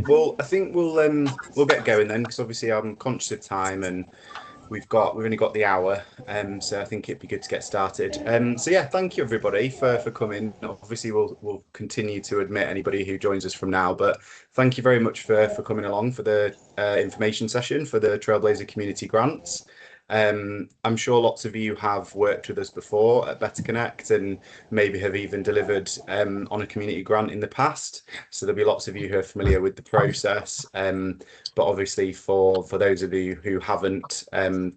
Well, I think we'll get going then, because obviously I'm conscious of time and we've only got the hour, so I think it'd be good to get started. So yeah, thank you everybody for coming. Obviously, we'll continue to admit anybody who joins us from now, but thank you very much for coming along for the information session for the Trailblazer Community Grants. I'm sure lots of you have worked with us before at Better Connect and maybe have even delivered on a community grant in the past. So there'll be lots of you who are familiar with the process. But obviously for those of you who haven't,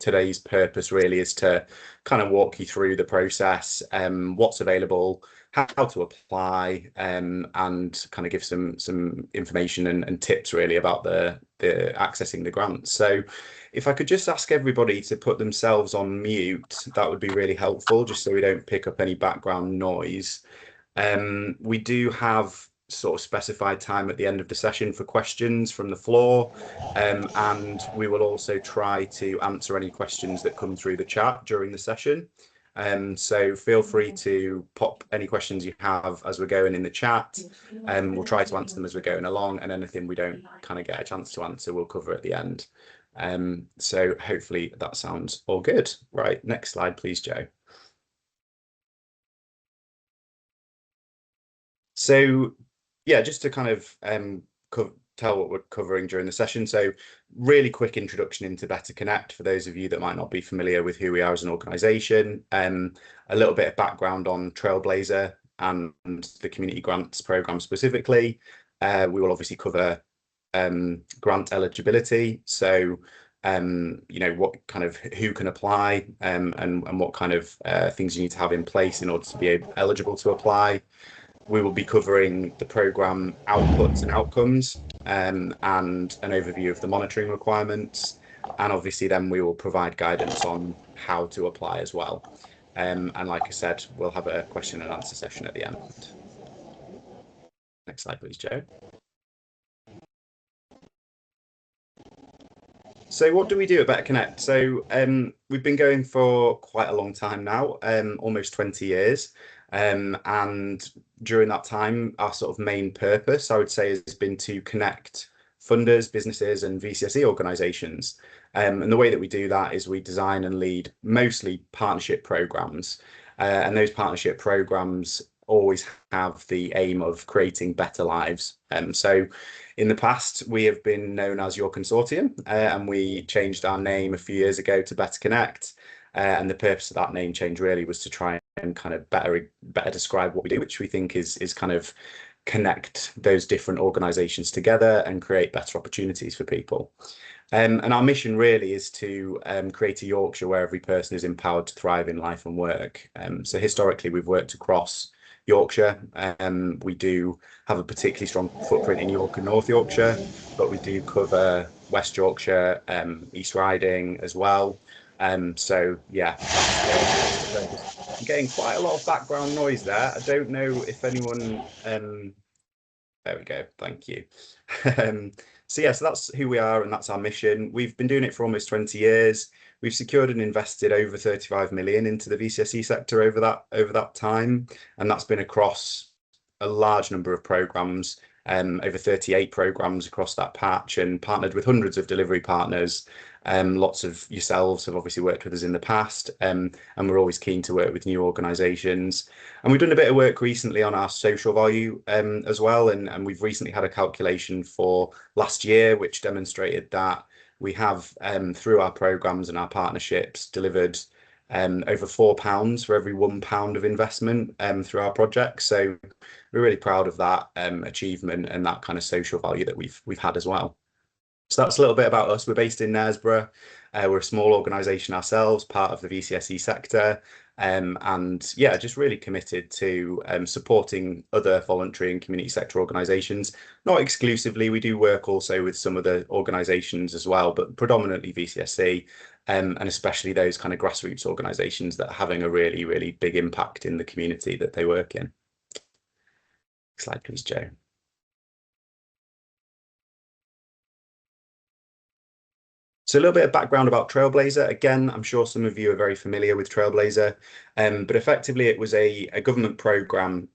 today's purpose really is to kind of walk you through the process, what's available, how to apply, and kind of give some information and tips really about the accessing the grants. So if I could just ask everybody to put themselves on mute, that would be really helpful, just so we don't pick up any background noise. We do have sort of specified time at the end of the session for questions from the floor, and we will also try to answer any questions that come through the chat during the session. So feel free to pop any questions you have as we're going in the chat, and we'll try to answer them as we're going along, and anything we don't kind of get a chance to answer, we'll cover at the end. So hopefully that sounds all good. Right, next slide, please, Joe. So yeah, just to kind of tell what we're covering during the session. So really quick introduction into Better Connect for those of you that might not be familiar with who we are as an organisation. A little bit of background on Trailblazer and the community grants programme specifically. We will obviously cover grant eligibility. So you know, what kind of who can apply, and what kind of things you need to have in place in order to be eligible to apply. We will be covering the programme outputs and outcomes, and an overview of the monitoring requirements. And obviously then we will provide guidance on how to apply as well. And like I said, we'll have a question and answer session at the end. Next slide, please, Joe. So what do we do at Better Connect? So we've been going for quite a long time now, almost 20 years. And during that time, our sort of main purpose, I would say, has been to connect funders, businesses, and VCSE organisations. And the way that we do that is we design and lead mostly partnership programmes. And those partnership programmes always have the aim of creating better lives. So in the past, we have been known as Your Consortium, and we changed our name a few years ago to Better Connect. And the purpose of that name change really was to try and kind of better describe what we do, which we think is kind of connect those different organisations together and create better opportunities for people. And our mission really is to create a Yorkshire where every person is empowered to thrive in life and work. So historically, we've worked across Yorkshire. We do have a particularly strong footprint in York and North Yorkshire, but we do cover West Yorkshire, East Riding as well. So yeah, I'm getting quite a lot of background noise there. I don't know if anyone, there we go, thank you. So yeah, so that's who we are and that's our mission. We've been doing it for almost 20 years. We've secured and invested over 35 million into the VCSE sector over that time, and that's been across a large number of programs, over 38 programs across that patch, and partnered with hundreds of delivery partners. Lots of yourselves have obviously worked with us in the past, and we're always keen to work with new organisations. And we've done a bit of work recently on our social value as well, and we've recently had a calculation for last year which demonstrated that we have, through our programmes and our partnerships, delivered over £4 for every £1 of investment through our projects. So we're really proud of that achievement and that kind of social value that we've had as well. So that's a little bit about us. We're based in Knaresborough. We're a small organisation ourselves, part of the VCSE sector, and yeah, just really committed to supporting other voluntary and community sector organisations. Not exclusively, we do work also with some other organisations as well, but predominantly VCSE, and especially those kind of grassroots organisations that are having a really, really big impact in the community that they work in. Next slide, please, Joe. So a little bit of background about Trailblazer. Again, I'm sure some of you are very familiar with Trailblazer, but effectively it was a government programme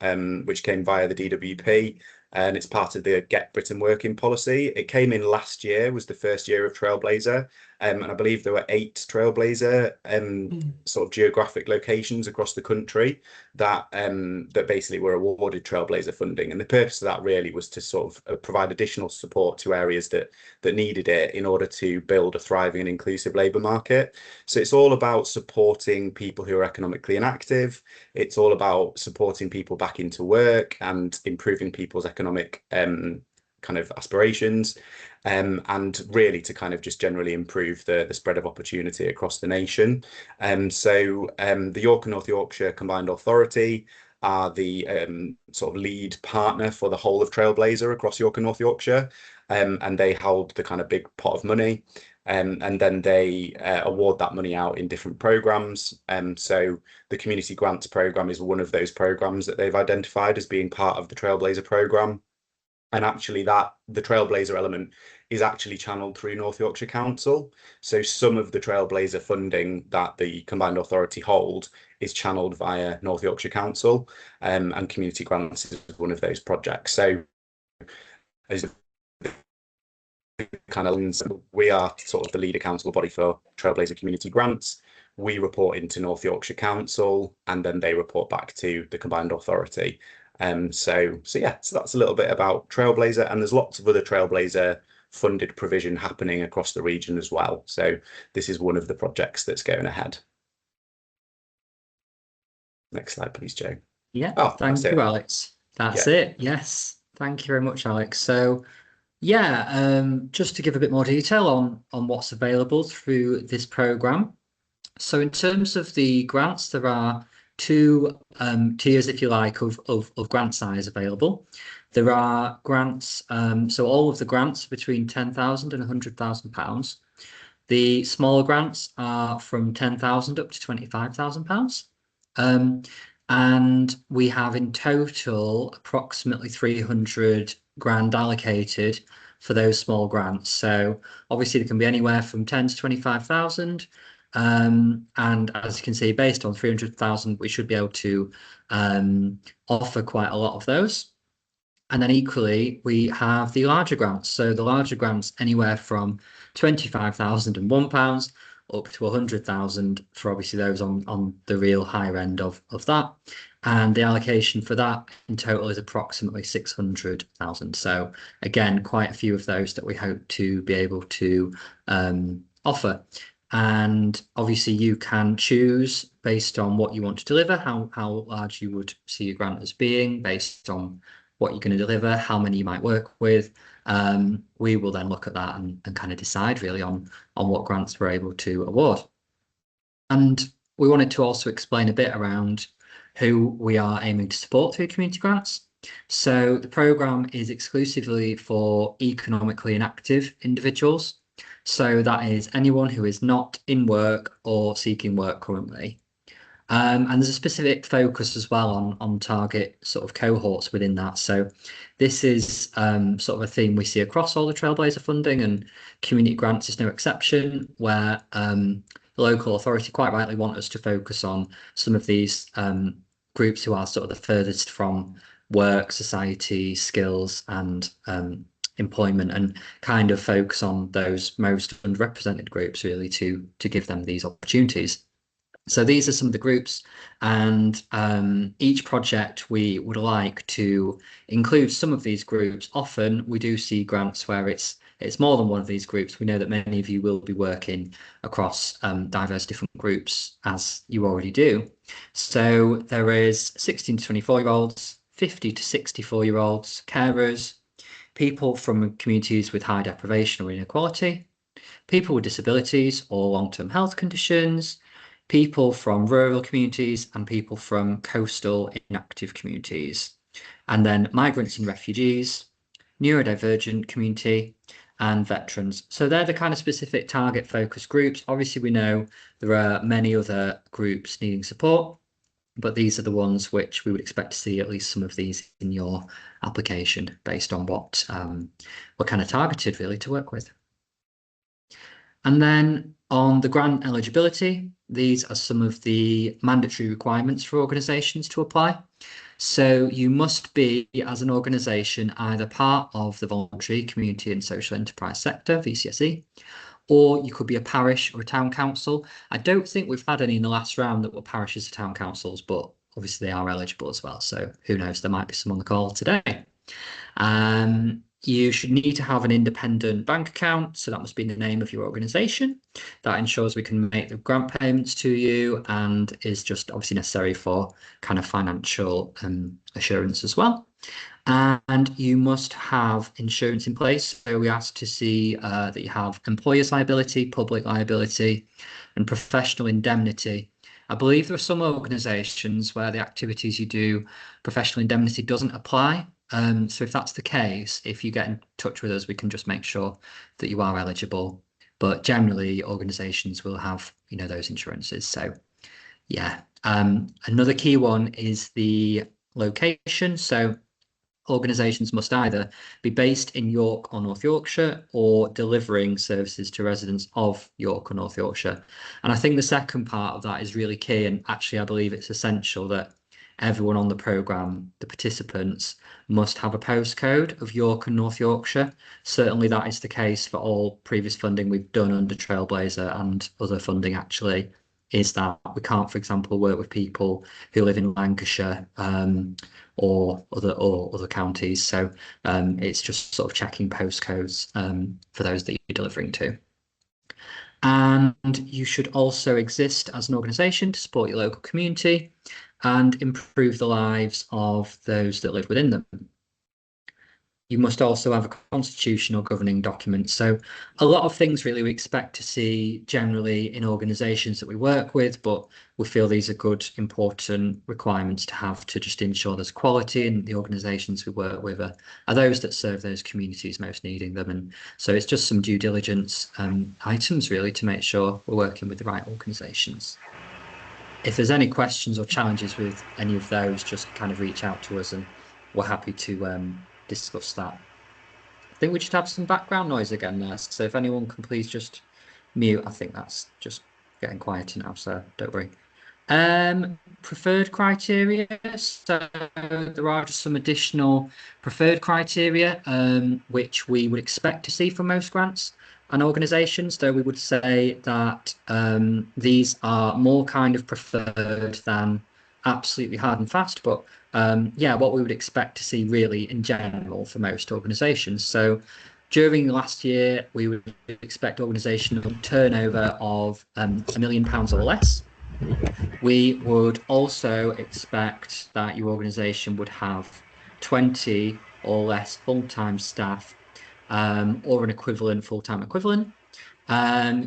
which came via the DWP, and it's part of the Get Britain Working policy. It came in last year, was the first year of Trailblazer, and I believe there were 8 Trailblazer sort of geographic locations across the country that that basically were awarded Trailblazer funding. And the purpose of that really was to sort of provide additional support to areas that needed it in order to build a thriving and inclusive labour market. So it's all about supporting people who are economically inactive. It's all about supporting people back into work and improving people's economic kind of aspirations, and really to kind of just generally improve the spread of opportunity across the nation. So the York and North Yorkshire Combined Authority are the sort of lead partner for the whole of Trailblazer across York and North Yorkshire, and they hold the kind of big pot of money. And then they award that money out in different programs. So the Community Grants Programme is one of those programs that they've identified as being part of the Trailblazer programme. And actually the Trailblazer element is actually channeled through North Yorkshire Council. So some of the Trailblazer funding that the Combined Authority hold is channeled via North Yorkshire Council, and Community Grants is one of those projects. So as kind of, we are sort of the lead accountable body for Trailblazer Community Grants. We report into North Yorkshire Council, and then they report back to the Combined Authority. So yeah, so that's a little bit about Trailblazer, and there's lots of other Trailblazer funded provision happening across the region as well. So this is one of the projects that's going ahead. Next slide, please, Joe. Yeah, thank you, Alex. That's it. Yes, thank you very much, Alex. So yeah, just to give a bit more detail on what's available through this programme. So in terms of the grants, there are 2 tiers, if you like, of grant size available. There are grants, so all of the grants between £10,000 and £100,000. The smaller grants are from £10,000 up to £25,000. And we have in total approximately 300 grand allocated for those small grants. So obviously there can be anywhere from 10 to 25,000. And as you can see, based on 300,000, we should be able to offer quite a lot of those. And then equally, we have the larger grants. So the larger grants anywhere from £25,001 up to 100,000 for obviously those on the real higher end of that. And the allocation for that in total is approximately 600,000. So again, quite a few of those that we hope to be able to offer. And obviously you can choose based on what you want to deliver, how large you would see your grant as being, based on what you're going to deliver, how many you might work with. We will then look at that and kind of decide really on what grants we're able to award. And we wanted to also explain a bit around who we are aiming to support through community grants. So the programme is exclusively for economically inactive individuals. So that is anyone who is not in work or seeking work currently. And there's a specific focus as well on target sort of cohorts within that. So this is sort of a theme we see across all the Trailblazer funding, and community grants is no exception, where the local authority quite rightly want us to focus on some of these groups who are sort of the furthest from work, society, skills and employment, and kind of focus on those most underrepresented groups really to give them these opportunities. So these are some of the groups, and each project we would like to include some of these groups. Often we do see grants where it's more than one of these groups. We know that many of you will be working across diverse different groups, as you already do. So there is 16 to 24-year-olds, 50 to 64-year-olds, carers, people from communities with high deprivation or inequality, people with disabilities or long-term health conditions, people from rural communities, and people from coastal inactive communities. And then migrants and refugees, neurodivergent community, and veterans. So they're the kind of specific target focus groups. Obviously, we know there are many other groups needing support, but these are the ones which we would expect to see at least some of these in your application based on what we're kind of targeted really to work with. And then on the grant eligibility, these are some of the mandatory requirements for organisations to apply. So you must be, as an organisation, either part of the voluntary community and social enterprise sector, VCSE, or you could be a parish or a town council. I don't think we've had any in the last round that were parishes or town councils, but obviously they are eligible as well. So who knows, there might be some on the call today. You should need to have an independent bank account. So that must be the name of your organisation. That ensures we can make the grant payments to you and is just obviously necessary for kind of financial assurance as well. And you must have insurance in place. So we ask to see that you have employer's liability, public liability, and professional indemnity. I believe there are some organisations where the activities you do, professional indemnity doesn't apply. So if that's the case, if you get in touch with us, we can just make sure that you are eligible. But generally, organisations will have, you know, those insurances. So yeah. Another key one is the location. So organisations must either be based in York or North Yorkshire or delivering services to residents of York or North Yorkshire. And I think the second part of that is really key. And actually, I believe it's essential that everyone on the programme, the participants, must have a postcode of York and North Yorkshire. Certainly that is the case for all previous funding we've done under Trailblazer and other funding actually, is that we can't, for example, work with people who live in Lancashire or other counties. So it's just sort of checking postcodes for those that you're delivering to. And you should also exist as an organisation to support your local community and improve the lives of those that live within them. You must also have a constitutional governing document. So a lot of things really we expect to see generally in organisations that we work with, but we feel these are good, important requirements to have to just ensure there's quality in the organisations we work with are those that serve those communities most needing them. And so it's just some due diligence items really to make sure we're working with the right organisations. If there's any questions or challenges with any of those, just kind of reach out to us and we're happy to discuss that. I think we should have some background noise again there. So if anyone can please just mute, I think that's just getting quieter now, so don't worry. Preferred criteria. So there are just some additional preferred criteria which we would expect to see from most grants and organisations, though we would say that these are more kind of preferred than absolutely hard and fast, but yeah, what we would expect to see really in general for most organisations. So during the last year, we would expect organisational turnover of £1 million or less. We would also expect that your organisation would have 20 or less full-time staff or an equivalent full-time equivalent.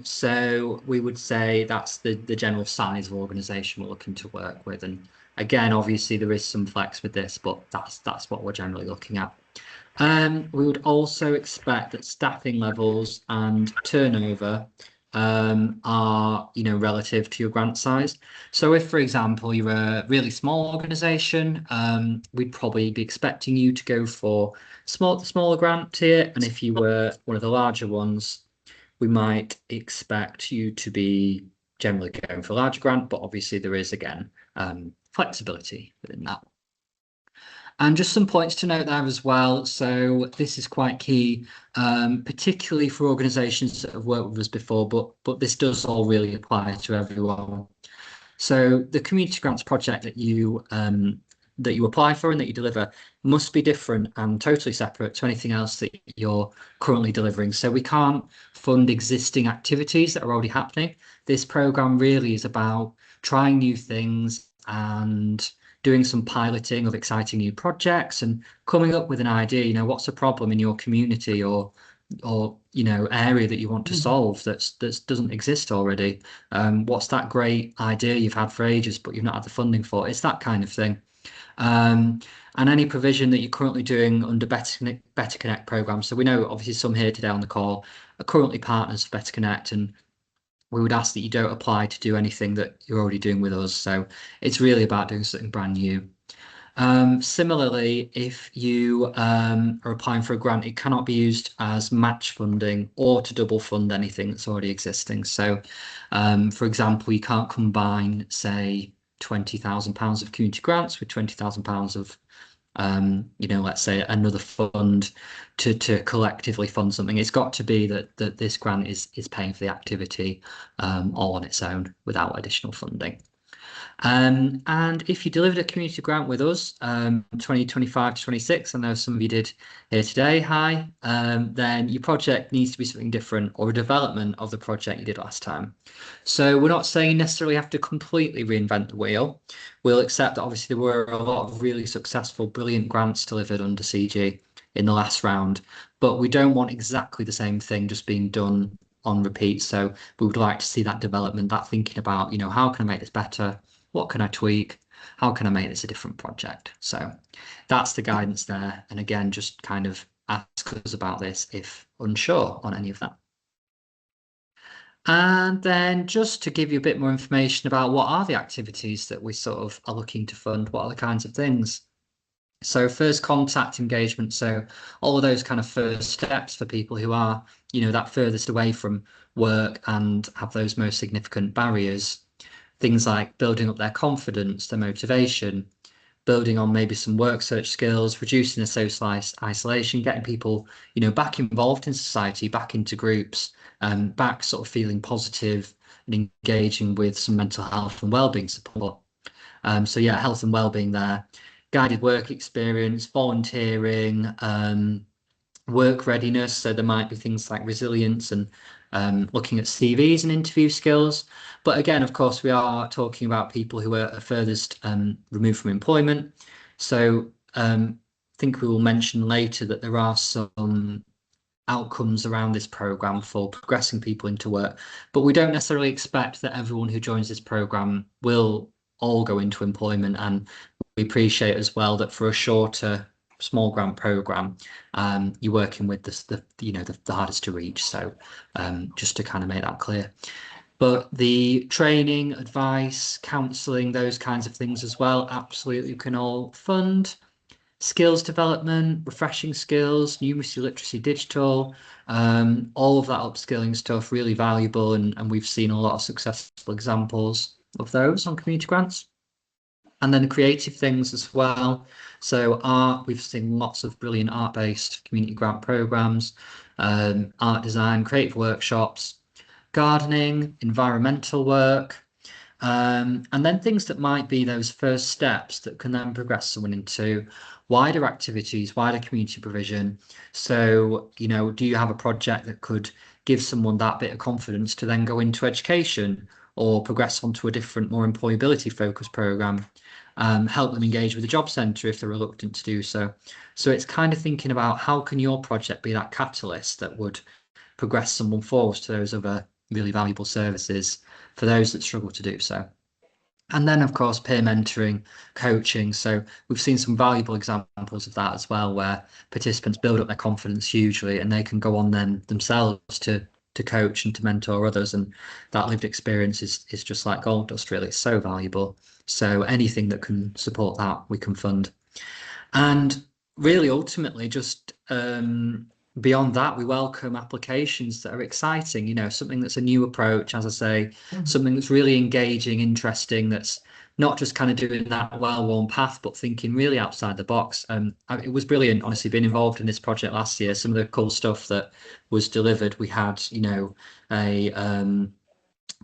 So we would say that's the general size of organisation we're looking to work with. And again, obviously there is some flex with this, but that's what we're generally looking at. We would also expect that staffing levels and turnover are, you know, relative to your grant size. So if, for example, you're a really small organisation, we'd probably be expecting you to go for smaller grant tier. And if you were one of the larger ones, we might expect you to be generally going for a larger grant, but obviously there is, again, flexibility within that. And just some points to note there as well. So this is quite key, particularly for organisations that have worked with us before, but this does all really apply to everyone. So the community grants project that you apply for and that you deliver must be different and totally separate to anything else that you're currently delivering. So we can't fund existing activities that are already happening. This programme really is about trying new things and doing some piloting of exciting new projects and coming up with an idea, you know, what's a problem in your community or you know, area that you want to solve that doesn't exist already. What's that great idea you've had for ages but you've not had the funding for? It's that kind of thing. And any provision that you're currently doing under Better Connect programme. So we know obviously some here today on the call are currently partners for Better Connect, and we would ask that you don't apply to do anything that you're already doing with us. So it's really about doing something brand new. Similarly, if you are applying for a grant, it cannot be used as match funding or to double fund anything that's already existing. So, for example, you can't combine, say, £20,000 of community grants with £20,000 of let's say another fund to collectively fund something. It's got to be that this grant is paying for the activity all on its own without additional funding. And if you delivered a community grant with us, 2025 to 26, I know some of you did here today, hi, then your project needs to be something different, or a development of the project you did last time. So we're not saying you necessarily have to completely reinvent the wheel. We'll accept that obviously there were a lot of really successful, brilliant grants delivered under CG in the last round, but we don't want exactly the same thing just being done on repeat. So we would like to see that development, that thinking about, how can I make this better? What can I tweak? How can I make this a different project? So that's the guidance there. And again, just kind of ask us about this if unsure on any of that. And then just to give you a bit more information about what are the activities that we sort of are looking to fund, what are the kinds of things? So first contact engagement. So all of those kind of first steps for people who are, that furthest away from work and have those most significant barriers. Things like building up their confidence, their motivation, building on maybe some work search skills, reducing the social isolation, getting people, back involved in society, back into groups, back sort of feeling positive and engaging with some mental health and wellbeing support. So yeah, health and wellbeing there, guided work experience, volunteering, work readiness. So there might be things like resilience and looking at CVs and interview skills. But again, of course, we are talking about people who are furthest removed from employment. So I think we will mention later that there are some outcomes around this programme for progressing people into work. But we don't necessarily expect that everyone who joins this programme will all go into employment. And we appreciate as well that for a shorter small grant program, you're working with the hardest to reach. So just to kind of make that clear. But the training, advice, counselling, those kinds of things as well, absolutely can all fund. Skills development, refreshing skills, numeracy, literacy, digital, all of that upskilling stuff, really valuable. And we've seen a lot of successful examples of those on community grants. And then the creative things as well. So art, we've seen lots of brilliant art-based community grant programs, art design, creative workshops, gardening, environmental work, and then things that might be those first steps that can then progress someone into wider activities, wider community provision. So, do you have a project that could give someone that bit of confidence to then go into education or progress onto a different, more employability focused program? Help them engage with the job centre if they're reluctant to do so. So it's kind of thinking about how can your project be that catalyst that would progress someone forward to those other really valuable services for those that struggle to do so. And then, of course, peer mentoring, coaching. So we've seen some valuable examples of that as well, where participants build up their confidence hugely and they can go on then themselves to coach and to mentor others. And that lived experience is just like gold dust, really. It's so valuable. So anything that can support that, we can fund. And really, ultimately, just beyond that, we welcome applications that are exciting, something that's a new approach, as I say, something that's really engaging, interesting, that's not just kind of doing that well-worn path, but thinking really outside the box. It was brilliant, honestly, being involved in this project last year. Some of the cool stuff that was delivered, we had, a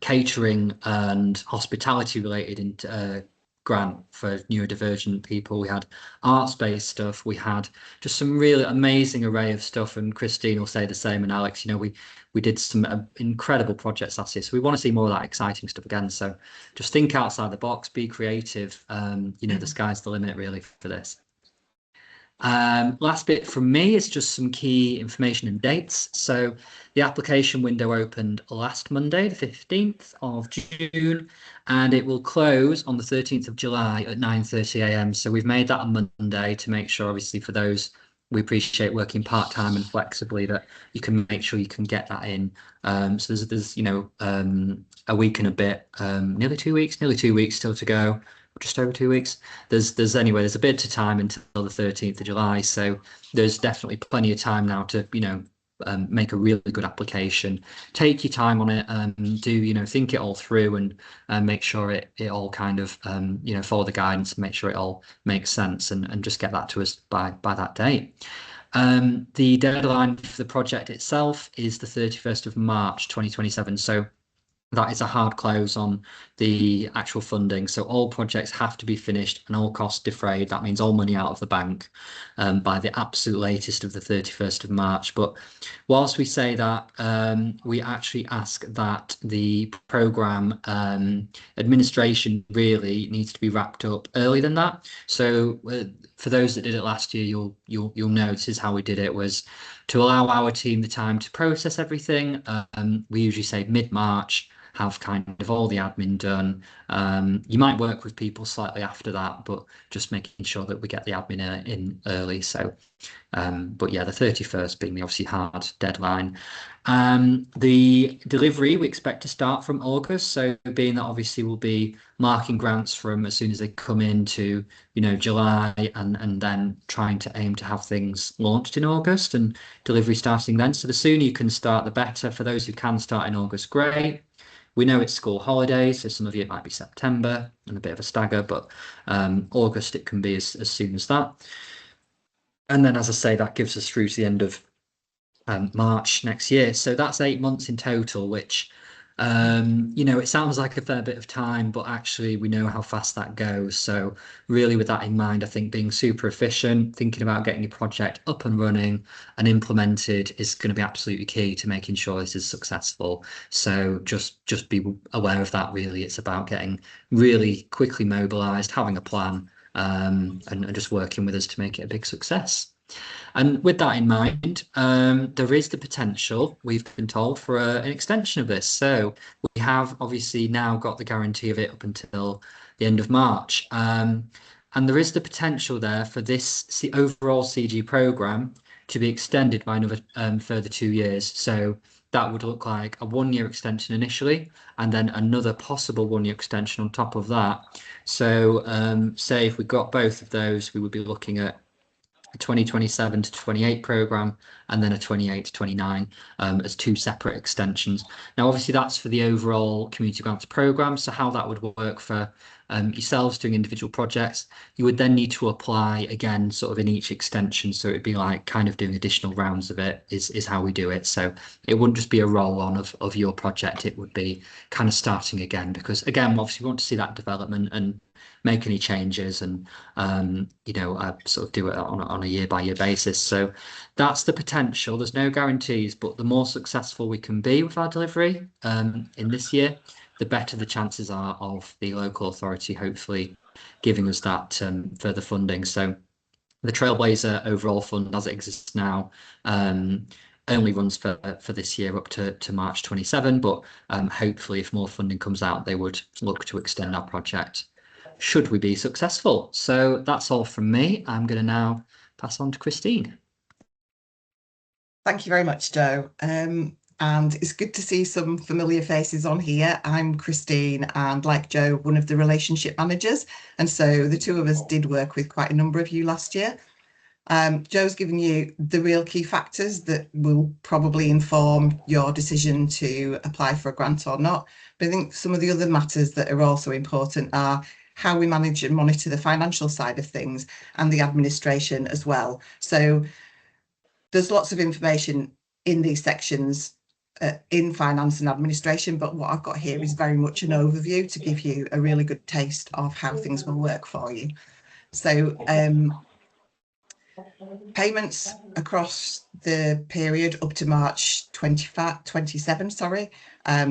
catering and hospitality related grant for neurodivergent people. We had arts-based stuff. We had just some really amazing array of stuff, and Christine will say the same, and Alex, we did some incredible projects last year, so we want to see more of that exciting stuff again. So just think outside the box, be creative. The sky's the limit really for this. Last bit from me is just some key information and dates. So the application window opened last Monday, the 15th of June, and it will close on the 13th of July at 9:30 a.m. So we've made that a Monday to make sure, obviously, for those we appreciate working part-time and flexibly, that you can make sure you can get that in. So there's a week and a bit, nearly 2 weeks still to go. Just over 2 weeks. There's a bit of time until the 13th of July, so there's definitely plenty of time now to make a really good application. Take your time on it, do think it all through, and make sure it all kind of follow the guidance and make sure it all makes sense, and just get that to us by that date. The deadline for the project itself is the 31st of March 2027. So that is a hard close on the actual funding. So all projects have to be finished and all costs defrayed. That means all money out of the bank by the absolute latest of the 31st of March. But whilst we say that, we actually ask that the programme administration really needs to be wrapped up earlier than that. So for those that did it last year, you'll know this is how we did it, was to allow our team the time to process everything. We usually say mid-March, have kind of all the admin done. You might work with people slightly after that, but just making sure that we get the admin in early. So, but yeah, the 31st being the obviously hard deadline. The delivery we expect to start from August. So being that obviously we'll be marking grants from as soon as they come into, July, and then trying to aim to have things launched in August and delivery starting then. So the sooner you can start, the better. For those who can start in August, great. We know it's school holidays, so some of you it might be September and a bit of a stagger, but August it can be as soon as that. And then, as I say, that gives us through to the end of March next year. So that's 8 months in total, which, it sounds like a fair bit of time, but actually we know how fast that goes. So really with that in mind, I think being super efficient, thinking about getting your project up and running and implemented is going to be absolutely key to making sure this is successful. So just be aware of that. Really, it's about getting really quickly mobilized, having a plan, and just working with us to make it a big success. And with that in mind, there is the potential, we've been told, for an extension of this. So we have obviously now got the guarantee of it up until the end of March. And there is the potential there for this overall CG programme to be extended by another further 2 years. So that would look like a 1-year extension initially, and then another possible 1-year extension on top of that. So say if we got both of those, we would be looking at a 2027 to 28 programme and then a 28 to 29 as 2 separate extensions. Now, obviously, that's for the overall community grants programme. So how that would work for yourselves doing individual projects, you would then need to apply again sort of in each extension. So it'd be like kind of doing additional rounds of it is how we do it. So it wouldn't just be a roll on of your project. It would be kind of starting again, because again, obviously we want to see that development and make any changes and sort of do it on a year-by-year basis. So that's the potential. There's no guarantees, but the more successful we can be with our delivery in this year, the better the chances are of the local authority hopefully giving us that further funding. So the Trailblazer overall fund as it exists now only runs for this year up to March 27, but hopefully if more funding comes out, they would look to extend our project should we be successful. So that's all from me. I'm going to now pass on to Christine. Thank you very much, Joe. And it's good to see some familiar faces on here. I'm Christine, and like Joe, one of the relationship managers. And so the two of us did work with quite a number of you last year. Joe's given you the real key factors that will probably inform your decision to apply for a grant or not. But I think some of the other matters that are also important are how we manage and monitor the financial side of things and the administration as well. So there's lots of information in these sections in finance and administration, but what I've got here is very much an overview to give you a really good taste of how things will work for you. So payments across the period up to March 27,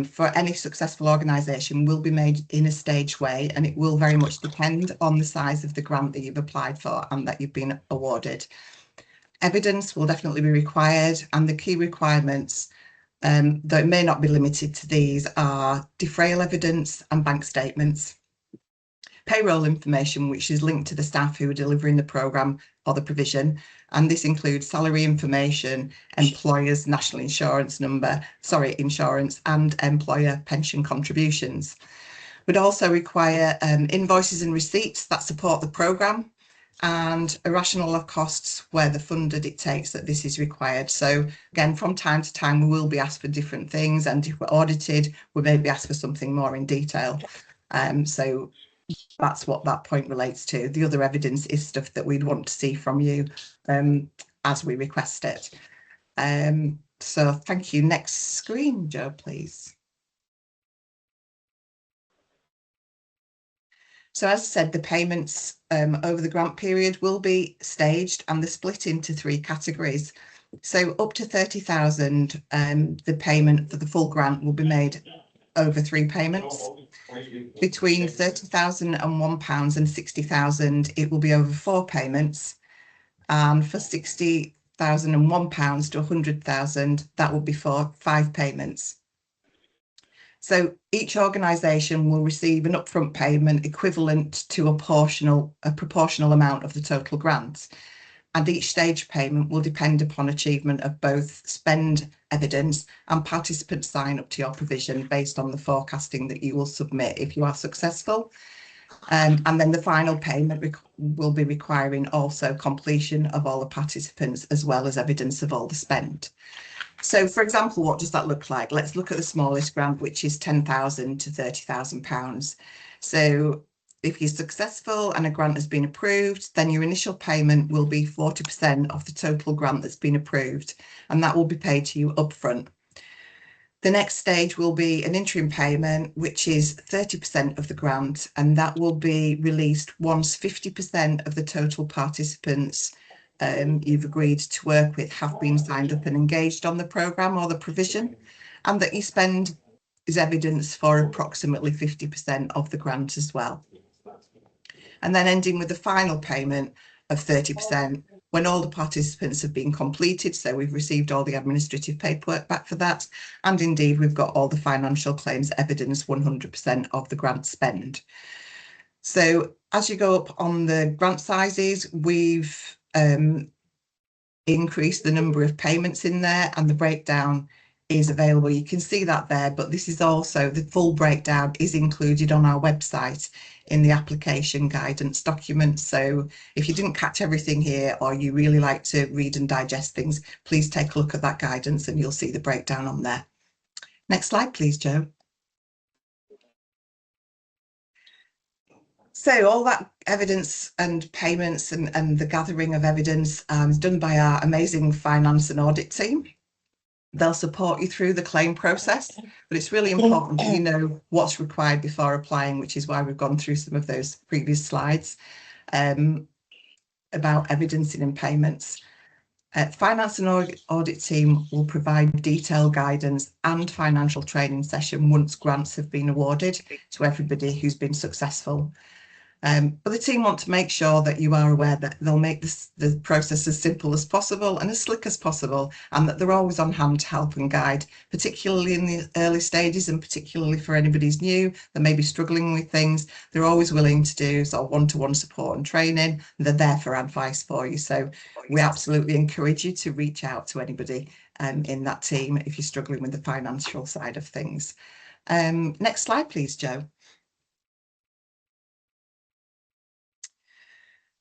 for any successful organisation will be made in a staged way, and it will very much depend on the size of the grant that you've applied for and that you've been awarded. Evidence will definitely be required, and the key requirements, though it may not be limited to these, are defrayal evidence and bank statements. Payroll information, which is linked to the staff who are delivering the programme or the provision, and this includes salary information, employer's national insurance number, insurance, and employer pension contributions. Would also require invoices and receipts that support the programme, and a rationale of costs where the funder dictates that this is required. So again, from time to time, we will be asked for different things, and if we're audited, we may be asked for something more in detail. So that's what that point relates to. The other evidence is stuff that we'd want to see from you as we request it. So thank you. Next screen, Joe, please. So as I said, the payments over the grant period will be staged, and they're split into 3 categories. So up to 30,000, the payment for the full grant will be made over 3 payments. Between £30,001 and £60,000, it will be over 4 payments. And for £60,001 to £100,000, that will be for 5 payments. So each organisation will receive an upfront payment equivalent to a proportional amount of the total grant. And each stage payment will depend upon achievement of both spend evidence and participant sign up to your provision based on the forecasting that you will submit if you are successful. And then the final payment will be requiring also completion of all the participants as well as evidence of all the spend. So, for example, what does that look like? Let's look at the smallest grant, which is £10,000 to £30,000. So if you're successful and a grant has been approved, then your initial payment will be 40% of the total grant that's been approved, and that will be paid to you upfront. The next stage will be an interim payment, which is 30% of the grant, and that will be released once 50% of the total participants you've agreed to work with have been signed up and engaged on the programme or the provision, and that you spend is evidence for approximately 50% of the grant as well. And then ending with the final payment of 30% when all the participants have been completed. So we've received all the administrative paperwork back for that. And indeed, we've got all the financial claims evidence 100% of the grant spend. So as you go up on the grant sizes, we've increased the number of payments in there, and the breakdown is available. You can see that there, but this is also the full breakdown is included on our website in the application guidance document. So if you didn't catch everything here, or you really like to read and digest things, please take a look at that guidance and you'll see the breakdown on there. Next slide, please, Joe. So all that evidence and payments and the gathering of evidence is done by our amazing finance and audit team. They'll support you through the claim process, but it's really important that you know what's required before applying, which is why we've gone through some of those previous slides about evidencing and payments. Finance and audit team will provide detailed guidance and financial training session once grants have been awarded to everybody who's been successful. But the team want to make sure that you are aware that they'll make the process as simple as possible and as slick as possible, and that they're always on hand to help and guide, particularly in the early stages, and particularly for anybody who's new that may be struggling with things. They're always willing to do sort of one-to-one support and training. And they're there for advice for you. So we absolutely encourage you to reach out to anybody in that team if you're struggling with the financial side of things. Next slide, please, Joe.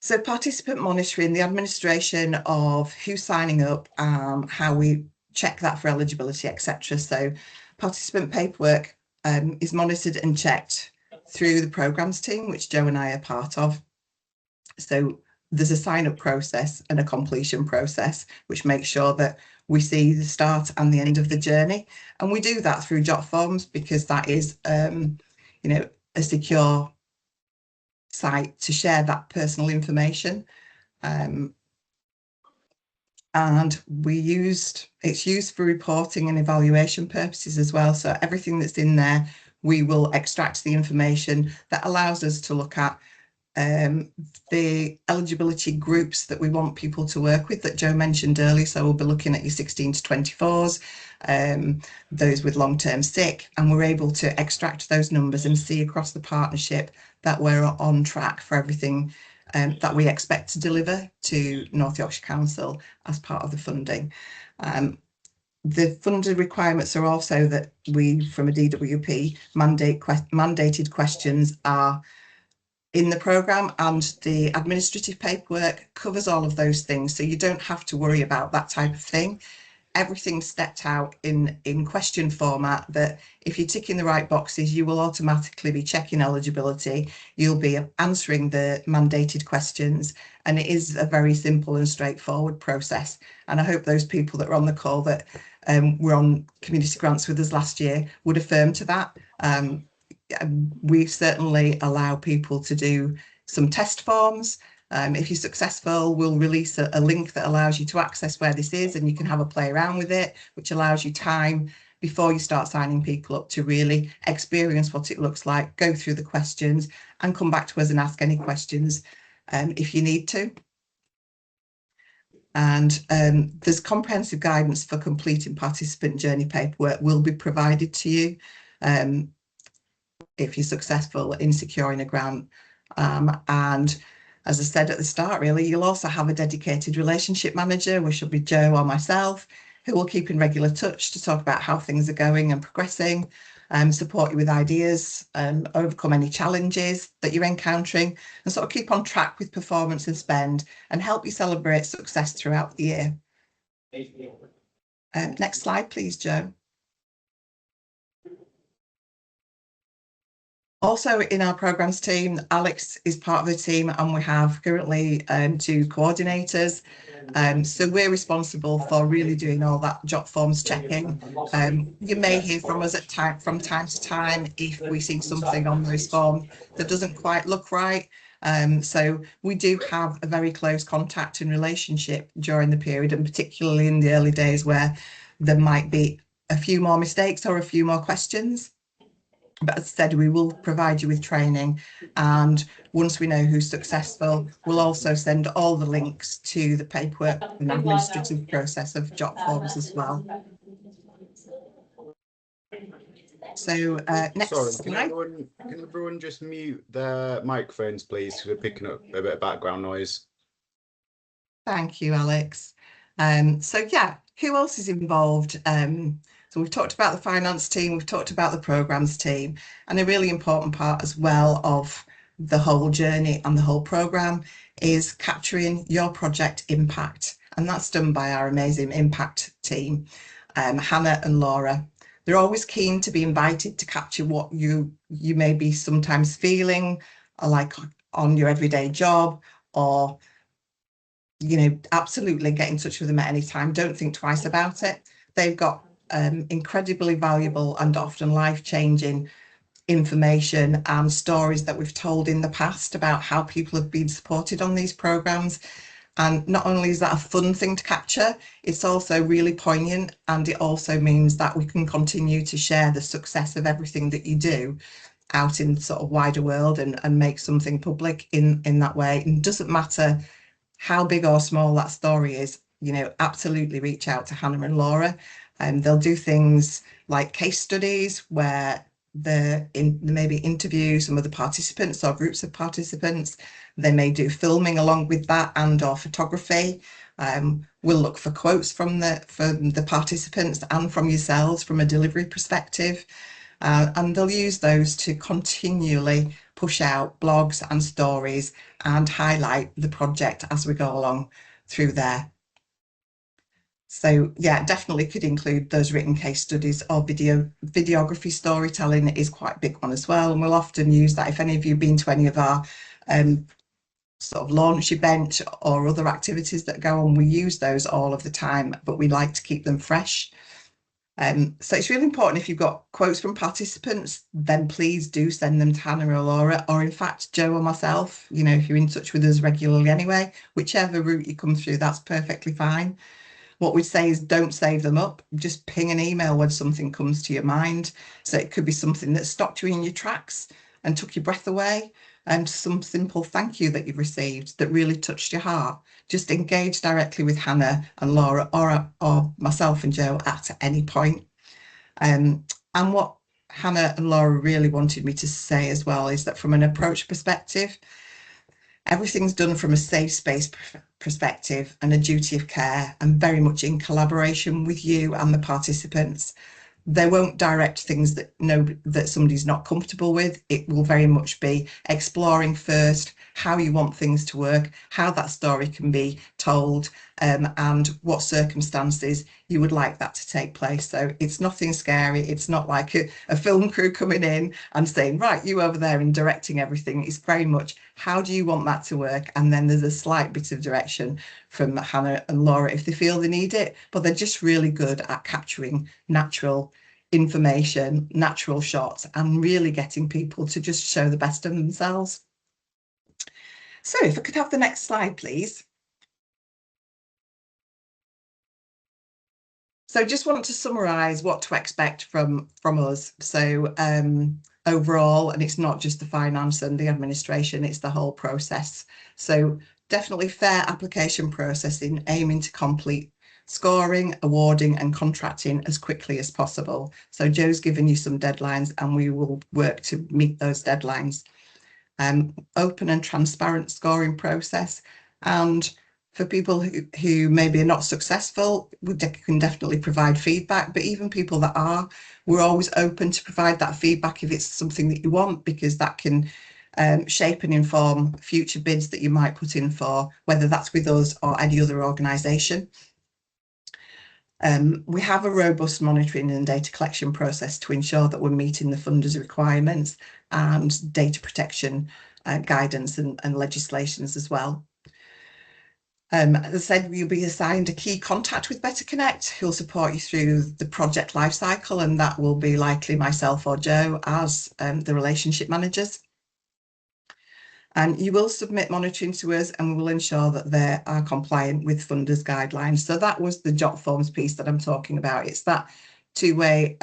So participant monitoring, the administration of who's signing up, how we check that for eligibility, etc. So participant paperwork is monitored and checked through the programmes team, which Joe and I are part of. So there's a sign-up process and a completion process, which makes sure that we see the start and the end of the journey. And we do that through jot forms, because that is, you know, a secure site to share that personal information, and it's used for reporting and evaluation purposes as well. So everything that's in there, we will extract the information that allows us to look at the eligibility groups that we want people to work with that Joe mentioned earlier. So we'll be looking at your 16 to 24s, those with long-term sick, and we're able to extract those numbers and see across the partnership that we're on track for everything that we expect to deliver to North Yorkshire Council as part of the funding. The funded requirements are also that we, from a DWP, mandated questions are in the programme, and the administrative paperwork covers all of those things, so you don't have to worry about that type of thing. Everything's stepped out in question format, that if you're ticking the right boxes, you will automatically be checking eligibility, you'll be answering the mandated questions, and it is a very simple and straightforward process. And I hope those people that are on the call that were on community grants with us last year would affirm to that. We certainly allow people to do some test forms. If you're successful, we'll release a link that allows you to access where this is, and you can have a play around with it, which allows you time before you start signing people up to really experience what it looks like, go through the questions, and come back to us and ask any questions if you need to. And there's comprehensive guidance for completing participant journey paperwork will be provided to you if you're successful in securing a grant. And as I said at the start, really, you'll also have a dedicated relationship manager, which will be Joe or myself, who will keep in regular touch to talk about how things are going and progressing, support you with ideas, overcome any challenges that you're encountering, and sort of keep on track with performance and spend, and help you celebrate success throughout the year. Next slide, please, Joe. Also in our programmes team, Alex is part of the team, and we have currently 2 coordinators. So we're responsible for really doing all that job forms checking. You may hear from us from time to time if we see something on those forms that doesn't quite look right. So we do have a very close contact and relationship during the period, and particularly in the early days where there might be a few more mistakes or a few more questions. But as I said, we will provide you with training, and once we know who's successful, we'll also send all the links to the paperwork and administrative process of job forms as well. So next slide. Can everyone just mute their microphones, please, because we're picking up a bit of background noise. Thank you, Alex. So yeah, who else is involved? So we've talked about the finance team, we've talked about the programmes team, and a really important part as well of the whole journey and the whole programme is capturing your project impact. And that's done by our amazing impact team, Hannah and Laura. They're always keen to be invited to capture what you may be sometimes feeling like on your everyday job, or absolutely get in touch with them at any time. Don't think twice about it. They've got incredibly valuable and often life-changing information and stories that we've told in the past about how people have been supported on these programmes. And not only is that a fun thing to capture, it's also really poignant, and it also means that we can continue to share the success of everything that you do out in sort of wider world and make something public in that way. And it doesn't matter how big or small that story is, absolutely reach out to Hannah and Laura. They'll do things like case studies where they maybe interview some of the participants or groups of participants. They may do filming along with that and/or photography. We'll look for quotes from the participants and from yourselves from a delivery perspective. And they'll use those to continually push out blogs and stories and highlight the project as we go along through there. So yeah, definitely could include those written case studies, or videography storytelling is quite a big one as well. And we'll often use that. If any of you have been to any of our sort of launch event or other activities that go on, we use those all of the time, but we like to keep them fresh. So it's really important, if you've got quotes from participants, then please do send them to Hannah or Laura, or in fact Joe or myself, if you're in touch with us regularly anyway, whichever route you come through, that's perfectly fine. What we'd say is don't save them up, just ping an email when something comes to your mind. So it could be something that stopped you in your tracks and took your breath away, and some simple thank you that you've received that really touched your heart. Just engage directly with Hannah and Laura, or myself and Joe at any point. And what Hannah and Laura really wanted me to say as well is that from an approach perspective, everything's done from a safe space perspective and a duty of care, and very much in collaboration with you and the participants. they won't direct things that somebody's not comfortable with. It will very much be exploring first how you want things to work, how that story can be told, and what circumstances you would like that to take place. So it's nothing scary. It's not like a film crew coming in and saying, right, you over there and directing everything. It's very much, how do you want that to work? And then there's a slight bit of direction from Hannah and Laura if they feel they need it, but they're just really good at capturing natural information, natural shots, and really getting people to just show the best of themselves. So if I could have the next slide, please. So just want to summarise what to expect from us. So overall, and it's not just the finance and the administration, it's the whole process. So definitely fair application processing, aiming to complete scoring, awarding and contracting as quickly as possible. So Joe's given you some deadlines and we will work to meet those deadlines. Open and transparent scoring process, and for people who maybe are not successful, we can definitely provide feedback, but even people that are, we're always open to provide that feedback if it's something that you want, because that can shape and inform future bids that you might put in for, whether that's with us or any other organisation. We have a robust monitoring and data collection process to ensure that we're meeting the funders' requirements and data protection guidance and legislations as well. As I said, you'll be assigned a key contact with Better Connect who'll support you through the project lifecycle, and that will be likely myself or Joe as the relationship managers. And you will submit monitoring to us and we will ensure that they are compliant with funders' guidelines. So that was the jot forms piece that I'm talking about. It's that two-way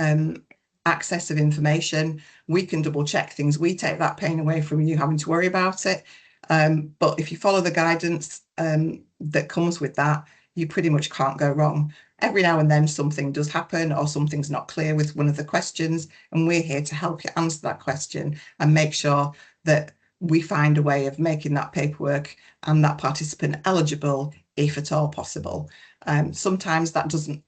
access of information. We can double check things. We take that pain away from you having to worry about it. But if you follow the guidance that comes with that, you pretty much can't go wrong. Every now and then something does happen or something's not clear with one of the questions, and we're here to help you answer that question and make sure that we find a way of making that paperwork and that participant eligible if at all possible. Sometimes that doesn't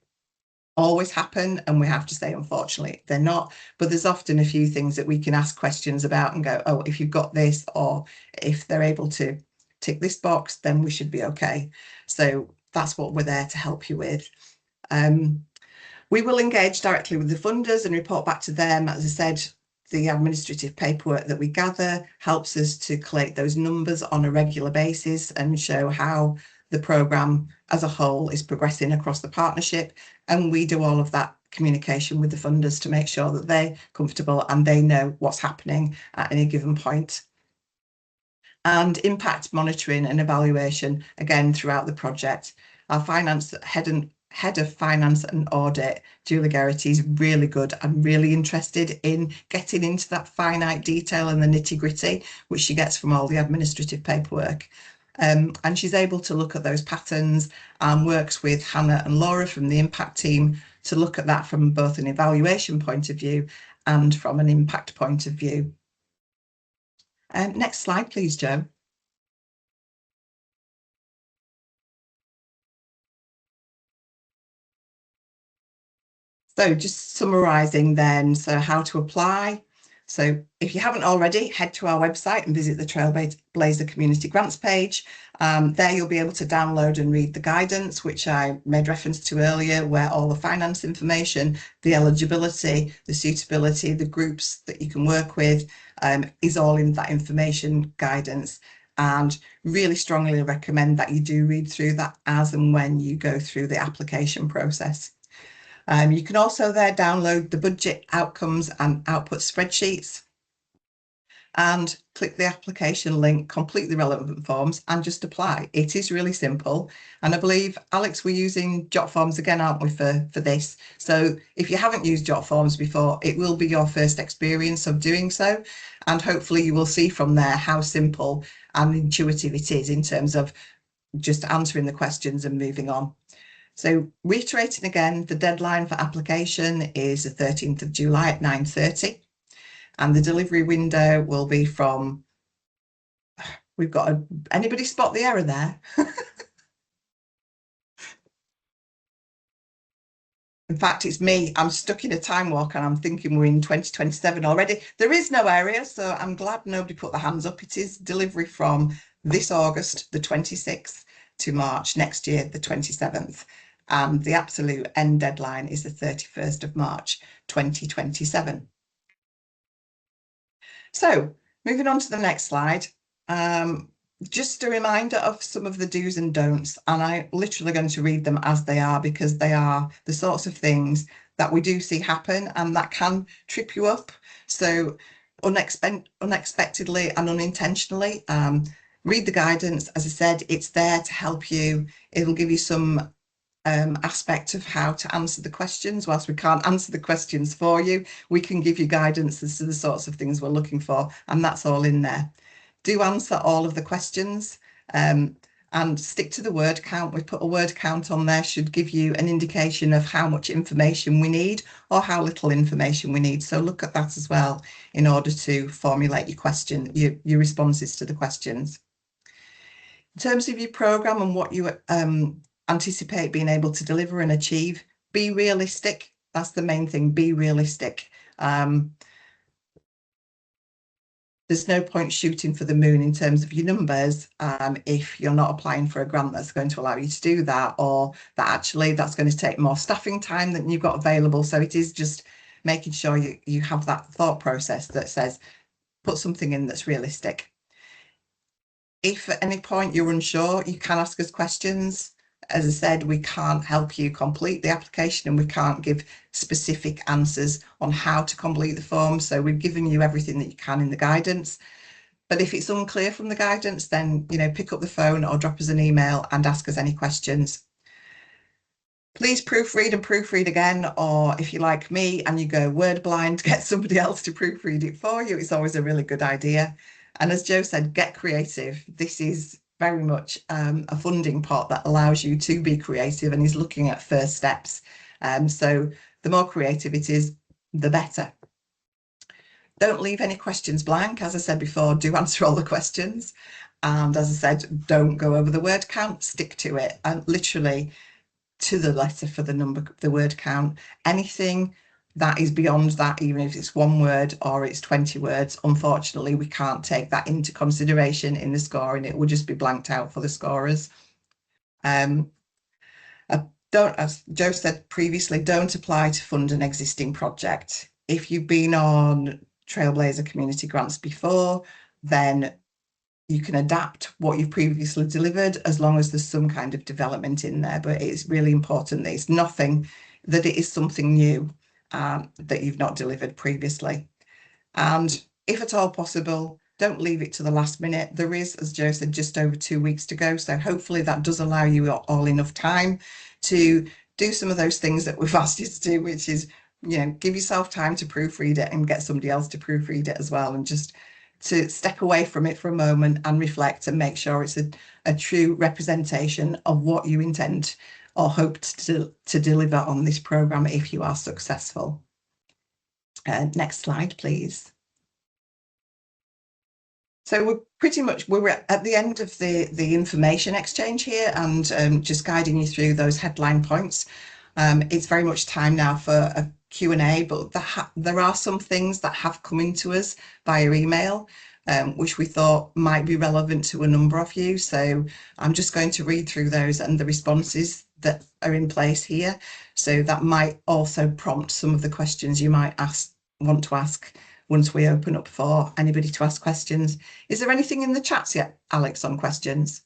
always happen and we have to say unfortunately they're not, but there's often a few things that we can ask questions about and go, oh, if you've got this, or if they're able to tick this box, then we should be okay. So that's what we're there to help you with. We will engage directly with the funders and report back to them. As I said, the administrative paperwork that we gather helps us to collate those numbers on a regular basis and show how the programme as a whole is progressing across the partnership. And we do all of that communication with the funders to make sure that they're comfortable and they know what's happening at any given point. And impact monitoring and evaluation, again, throughout the project. Our finance head of finance and audit, Julie Garrity, is really good and really interested in getting into that finite detail and the nitty gritty, which she gets from all the administrative paperwork. And she's able to look at those patterns and works with Hannah and Laura from the impact team to look at that from both an evaluation point of view and from an impact point of view. Next slide, please, Joe. So just summarising then, so how to apply. So if you haven't already, head to our website and visit the Trailblazer Community Grants page. There you'll be able to download and read the guidance, which I made reference to earlier, where all the finance information, the eligibility, the suitability, the groups that you can work with is all in that information guidance. And really strongly recommend that you do read through that as and when you go through the application process. You can also there download the budget outcomes and output spreadsheets and click the application link, complete the relevant forms and just apply. It is really simple. And I believe, Alex, we're using jot forms again, aren't we, for this? So if you haven't used jot forms before, it will be your first experience of doing so. And hopefully you will see from there how simple and intuitive it is in terms of just answering the questions and moving on. So reiterating again, the deadline for application is the 13th of July at 9:30, and the delivery window will be from, we've got anybody spot the error there? In fact, it's me. I'm stuck in a time walk and I'm thinking we're in 2027 already. There is no area, so I'm glad nobody put their hands up. It is delivery from this August, the 26th, to March next year, the 27th. And the absolute end deadline is the 31st of March, 2027. So moving on to the next slide. Just a reminder of some of the do's and don'ts, and I'm literally going to read them as they are because they are the sorts of things that we do see happen and that can trip you up. So unexpectedly and unintentionally, read the guidance. As I said, it's there to help you. It'll give you some aspect of how to answer the questions. Whilst we can't answer the questions for you, we can give you guidance as to the sorts of things we're looking for, and that's all in there. Do answer all of the questions and stick to the word count. We put a word count on there, should give you an indication of how much information we need or how little information we need. So look at that as well in order to formulate your question, your responses to the questions. In terms of your programme and what you anticipate being able to deliver and achieve, be realistic. That's the main thing, be realistic. There's no point shooting for the moon in terms of your numbers if you're not applying for a grant that's going to allow you to do that, or that actually that's going to take more staffing time than you've got available. So it is just making sure you have that thought process that says, put something in that's realistic. If at any point you're unsure, you can ask us questions. As I said, we can't help you complete the application and we can't give specific answers on how to complete the form. So we've given you everything that you can in the guidance. But if it's unclear from the guidance, then, pick up the phone or drop us an email and ask us any questions. Please proofread and proofread again, or if you're like me and you go word blind, get somebody else to proofread it for you. It's always a really good idea. And as Joe said, get creative. This is very much a funding pot that allows you to be creative and is looking at first steps. So the more creative it is, the better. Don't leave any questions blank. As I said before, do answer all the questions. And as I said, don't go over the word count, stick to it, and literally to the letter for the word count. Anything that is beyond that, even if it's one word or it's 20 words, unfortunately, we can't take that into consideration in the scoring. It will just be blanked out for the scorers. As Joe said previously, don't apply to fund an existing project. If you've been on Trailblazer community grants before, then you can adapt what you've previously delivered as long as there's some kind of development in there. But it's really important that it's nothing, that it is something new that you've not delivered previously. And if at all possible, don't leave it to the last minute. There is, as Joe said, just over 2 weeks to go. So hopefully that does allow you all enough time to do some of those things that we've asked you to do, which is, give yourself time to proofread it and get somebody else to proofread it as well, and just to step away from it for a moment and reflect and make sure it's a true representation of what you intend or hope to deliver on this programme if you are successful. Next slide, please. So we're at the end of the information exchange here, and just guiding you through those headline points. It's very much time now for a Q&A, but there are some things that have come into us via email, which we thought might be relevant to a number of you. So I'm just going to read through those and the responses that are in place here. So that might also prompt some of the questions you might want to ask once we open up for anybody to ask questions. Is there anything in the chats yet, Alex, on questions?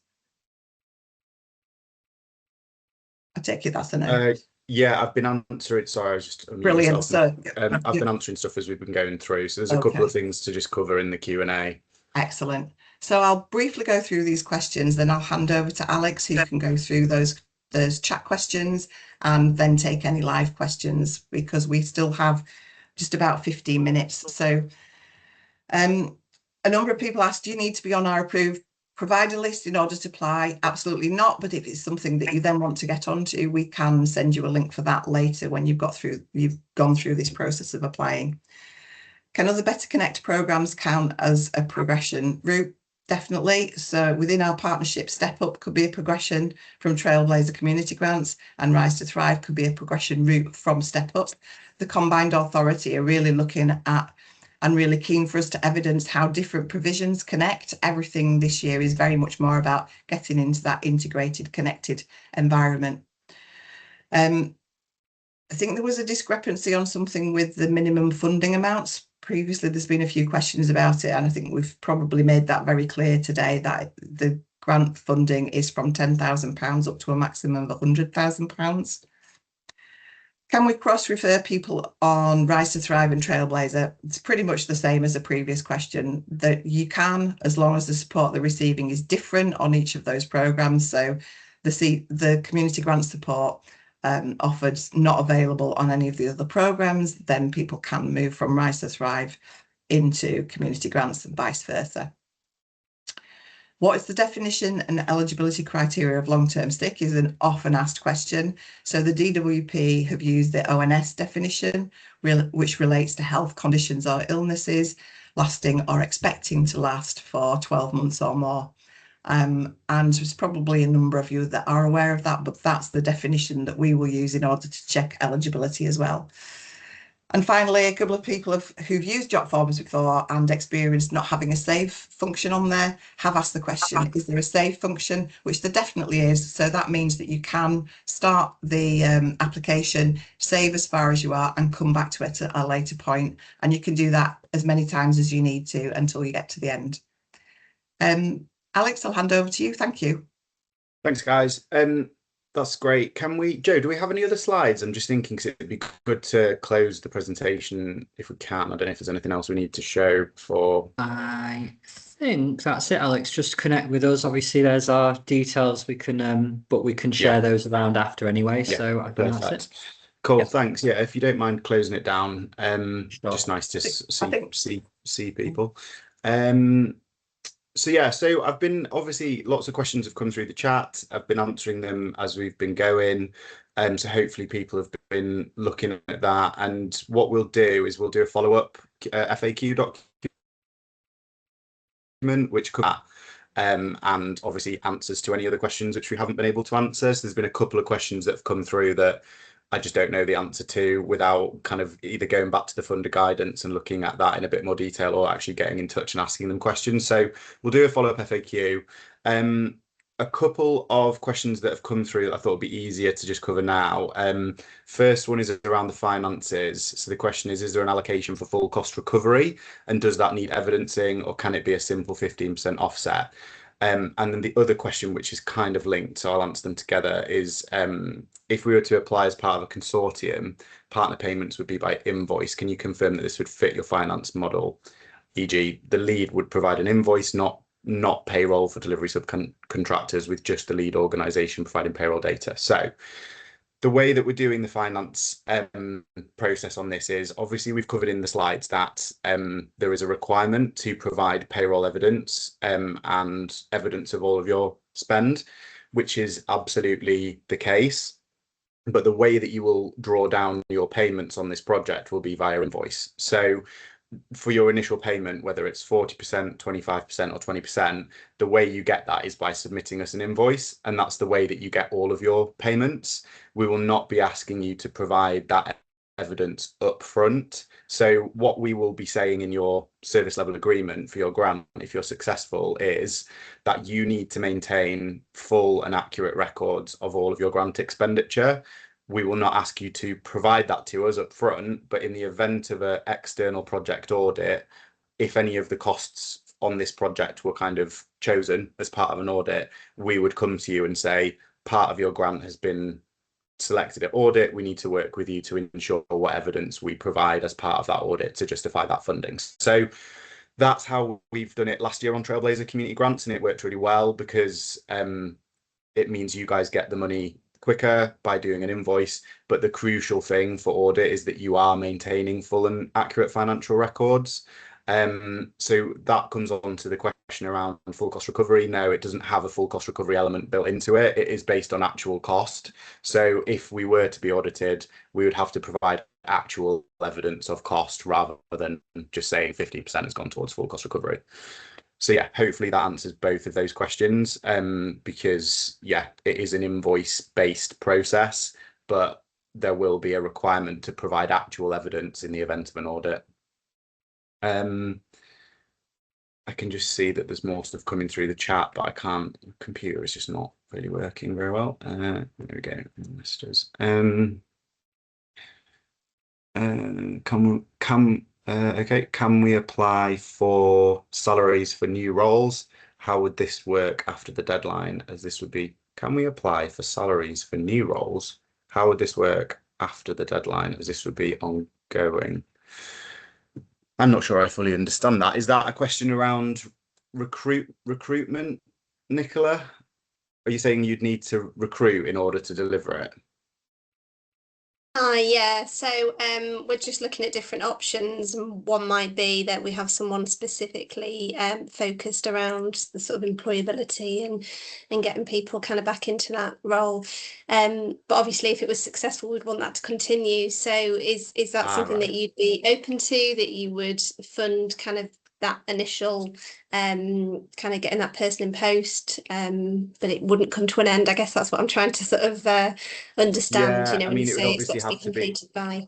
I take it that's a no. Yeah, I've been answering. Sorry, I was just brilliant. So I've been answering stuff as we've been going through. So there's a couple of things to just cover in the Q&A. Excellent. So I'll briefly go through these questions, then I'll hand over to Alex, who can go through those chat questions and then take any live questions, because we still have just about 15 minutes. So a number of people asked, do you need to be on our approved provider list in order to apply? Absolutely not. But if it's something that you then want to get onto, we can send you a link for that later when you've gone through this process of applying. Can other Better Connect programs count as a progression route? definitely. So within our partnership, Step Up could be a progression from Trailblazer community grants, and Rise to Thrive could be a progression route from Step Up. The Combined Authority are really looking at and really keen for us to evidence how different provisions connect. Everything this year is very much more about getting into that integrated, connected environment. I think there was a discrepancy on something with the minimum funding amounts. Previously, there's been a few questions about it, and I think we've probably made that very clear today that the grant funding is from £10,000 up to a maximum of £100,000. Can we cross-refer people on Rise to Thrive and Trailblazer? It's pretty much the same as the previous question, that you can, as long as the support they're receiving is different on each of those programmes. So the community grant support offered not available on any of the other programmes, then people can move from Rise to Thrive into community grants and vice versa. What is the definition and eligibility criteria of long-term sick is an often asked question. So the DWP have used the ONS definition, which relates to health conditions or illnesses lasting or expecting to last for 12 months or more. And there's probably a number of you that are aware of that, but that's the definition that we will use in order to check eligibility as well. And finally, a couple of people who've used Jot Forms before and experienced not having a save function on there have asked the question, is there a save function? Which there definitely is. So that means that you can start the application, save as far as you are, and come back to it at a later point. And you can do that as many times as you need to until you get to the end. Alex, I'll hand over to you. Thank you. Thanks, guys. That's great. Joe, do we have any other slides? I'm just thinking because it'd be good to close the presentation if we can. I don't know if there's anything else we need to show for. I think that's it, Alex. Just connect with us. Obviously, there's our details. We can, but we can share those around after anyway. Yeah, so I think that's it. Cool. Yep. Thanks. Yeah, if you don't mind closing it down, sure. Just nice to see people. So yeah, so I've been, obviously lots of questions have come through the chat. I've been answering them as we've been going. So hopefully people have been looking at that. And what we'll do is we'll do a follow-up FAQ document, which could and obviously answers to any other questions which we haven't been able to answer. So there's been a couple of questions that have come through that I just don't know the answer to without kind of either going back to the funder guidance and looking at that in a bit more detail or actually getting in touch and asking them questions. So we'll do a follow-up FAQ. A couple of questions that have come through that I thought would be easier to just cover now. First one is around the finances. So the question is there an allocation for full cost recovery? And does that need evidencing, or can it be a simple 15% offset? And then the other question, which is kind of linked, so I'll answer them together, is if we were to apply as part of a consortium, partner payments would be by invoice. Can you confirm that this would fit your finance model? E.g., the lead would provide an invoice, not payroll for delivery subcontractors, with just the lead organisation providing payroll data. So the way that we're doing the finance process on this is, obviously we've covered in the slides that there is a requirement to provide payroll evidence and evidence of all of your spend, which is absolutely the case. But the way that you will draw down your payments on this project will be via invoice. So for your initial payment, whether it's 40%, 25% or 20%, the way you get that is by submitting us an invoice, and that's the way that you get all of your payments. We will not be asking you to provide that evidence up front. So what we will be saying in your service level agreement for your grant, if you're successful, is that you need to maintain full and accurate records of all of your grant expenditure. We will not ask you to provide that to us up front, but in the event of an external project audit, if any of the costs on this project were kind of chosen as part of an audit, we would come to you and say, part of your grant has been selected at audit. We need to work with you to ensure what evidence we provide as part of that audit to justify that funding. So that's how we've done it last year on Trailblazer community grants, and it worked really well because it means you guys get the money quicker by doing an invoice, but the crucial thing for audit is that you are maintaining full and accurate financial records. So that comes on to the question around full cost recovery. No, it doesn't have a full cost recovery element built into it. It is based on actual cost. So if we were to be audited, we would have to provide actual evidence of cost rather than just saying 15% has gone towards full cost recovery. So yeah, hopefully that answers both of those questions, because yeah, it is an invoice-based process, but there will be a requirement to provide actual evidence in the event of an audit. I can just see that there's more stuff coming through the chat, but I can't. The computer is just not really working very well. There we go. Investors. Okay, can we apply for salaries for new roles? How would this work after the deadline? As this would be, can we apply for salaries for new roles? How would this work after the deadline? As this would be ongoing. I'm not sure I fully understand that. Is that a question around recruitment, Nicola? Are you saying you'd need to recruit in order to deliver it? Yeah, so we're just looking at different options. One might be that we have someone specifically focused around the sort of employability and getting people kind of back into that role. But obviously, if it was successful, we'd want that to continue. So is that something Right. that you'd be open to, that you would fund kind of that initial kind of getting that person in post, but it wouldn't come to an end? I guess that's what I'm trying to sort of understand, Yeah, I when you mean, it would say it's got obviously to be have to be. completed by.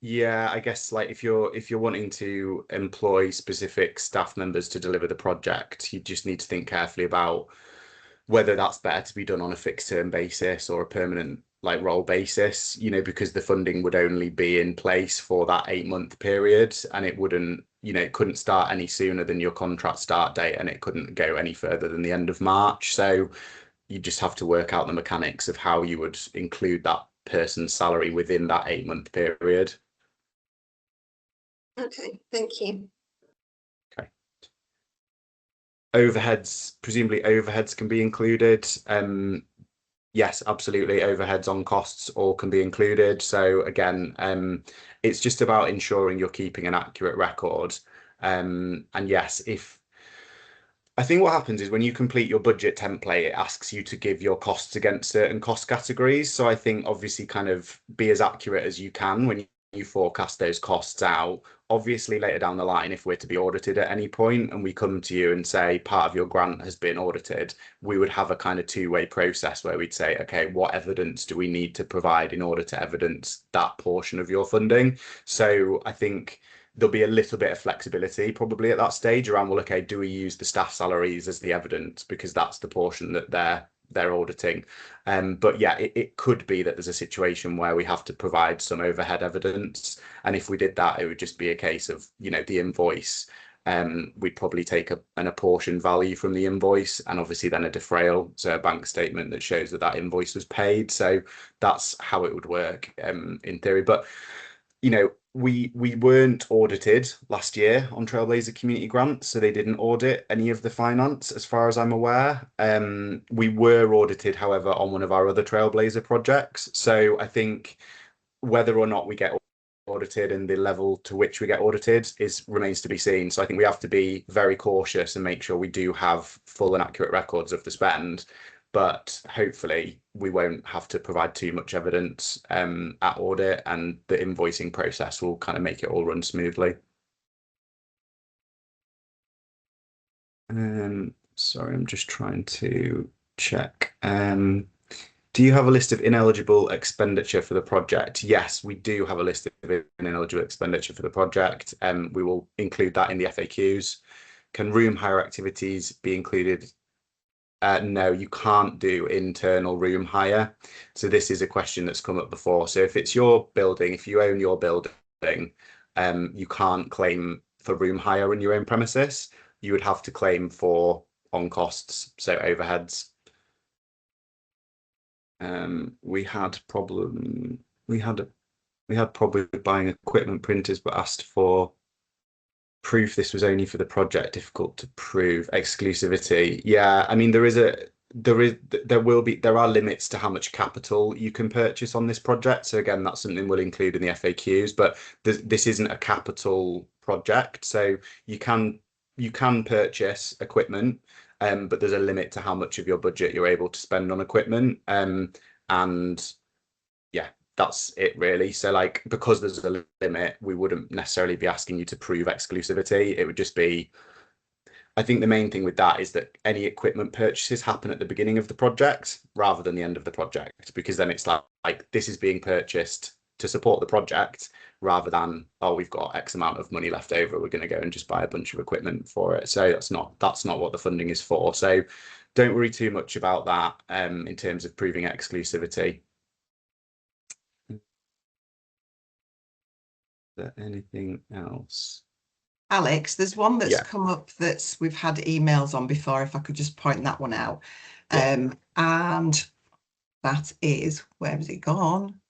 Yeah, I guess like if you're wanting to employ specific staff members to deliver the project, you just need to think carefully about whether that's better to be done on a fixed term basis or a permanent like role basis, because the funding would only be in place for that 8-month period, and it wouldn't, it couldn't start any sooner than your contract start date, and it couldn't go any further than the end of March. So you just have to work out the mechanics of how you would include that person's salary within that 8-month period. Okay, thank you. Okay. Overheads, presumably overheads can be included. Yes, absolutely. Overheads on costs all can be included. So again, it's just about ensuring you're keeping an accurate record. And yes, I think what happens is when you complete your budget template, it asks you to give your costs against certain cost categories. So I think obviously kind of be as accurate as you can when you forecast those costs out. Obviously, later down the line, if we're to be audited at any point and we come to you and say part of your grant has been audited, we would have a kind of two-way process where we'd say, okay, what evidence do we need to provide in order to evidence that portion of your funding? So I think there'll be a little bit of flexibility probably at that stage around, well, okay, do we use the staff salaries as the evidence because that's the portion that they're auditing? But yeah, it could be that there's a situation where we have to provide some overhead evidence, and if we did that, it would just be a case of, the invoice. We'd probably take an apportioned value from the invoice, and obviously then a defrayal, so a bank statement that shows that invoice was paid. So that's how it would work in theory. But we weren't audited last year on Trailblazer community grants, so they didn't audit any of the finance as far as I'm aware. We were audited, however, on one of our other Trailblazer projects. So I think whether or not we get audited and the level to which we get audited remains to be seen. So I think we have to be very cautious and make sure we do have full and accurate records of the spend. But hopefully we won't have to provide too much evidence at audit, and the invoicing process will kind of make it all run smoothly. Sorry, I'm just trying to check. Do you have a list of ineligible expenditure for the project? Yes, we do have a list of ineligible expenditure for the project. We will include that in the FAQs. Can room hire activities be included? No, you can't do internal room hire. So this is a question that's come up before. So if it's your building, if you own your building, you can't claim for room hire on your own premises. You would have to claim for on costs, so overheads. We had problem. We had problem with buying equipment printers, but asked for proof this was only for the project. Difficult to prove exclusivity. Yeah, I mean there are limits to how much capital you can purchase on this project. So again, that's something we'll include in the FAQs. But this isn't a capital project, so you can purchase equipment, but there's a limit to how much of your budget you're able to spend on equipment. And yeah, that's it really. So like, because there's a limit, we wouldn't necessarily be asking you to prove exclusivity. It would just be, I think the main thing with that is that any equipment purchases happen at the beginning of the project rather than the end of the project, because then it's like this is being purchased to support the project rather than, oh, we've got X amount of money left over, we're going to go and just buy a bunch of equipment for it. So that's not what the funding is for. So don't worry too much about that in terms of proving exclusivity. Is there anything else? Alex, there's one that's Yeah. come up that we've had emails on before, if I could just point that one out. Yeah. And that is, where has it gone?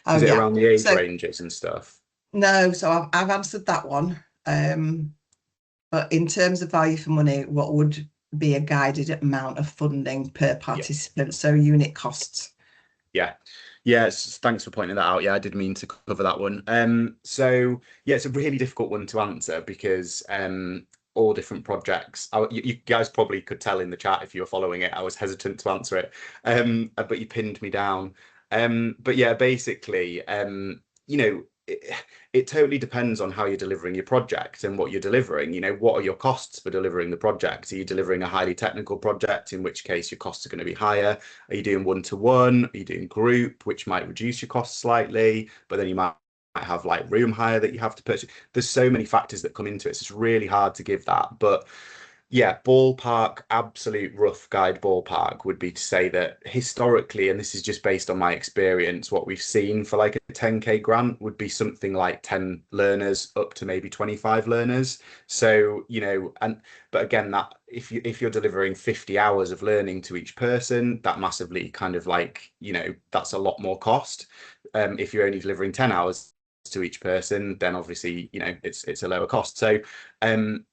Oh, Is it yeah. around the age So, ranges and stuff? no, so I've answered that one. But in terms of value for money, what would be a guided amount of funding per participant? So unit costs. Yeah. Yes, thanks for pointing that out. Yeah, I did mean to cover that one. So yeah, it's a really difficult one to answer because all different projects. You guys probably could tell in the chat if you were following it. I was hesitant to answer it, but you pinned me down. But yeah, basically, you know, it totally depends on how you're delivering your project and what you're delivering. You know, what are your costs for delivering the project? Are you delivering a highly technical project, in which case your costs are going to be higher? Are you doing one-to-one? Are you doing group, which might reduce your costs slightly, but then you might have like room hire that you have to purchase? There's so many factors that come into it. So it's really hard to give that. But yeah, ballpark, absolute rough guide ballpark would be to say that historically, and this is just based on my experience, what we've seen for like a 10K grant would be something like 10 learners up to maybe 25 learners. So, you know, but again, that if you're delivering 50 hours of learning to each person, that massively kind of like, you know, that's a lot more cost. If you're only delivering 10 hours to each person, then obviously, you know, it's a lower cost. So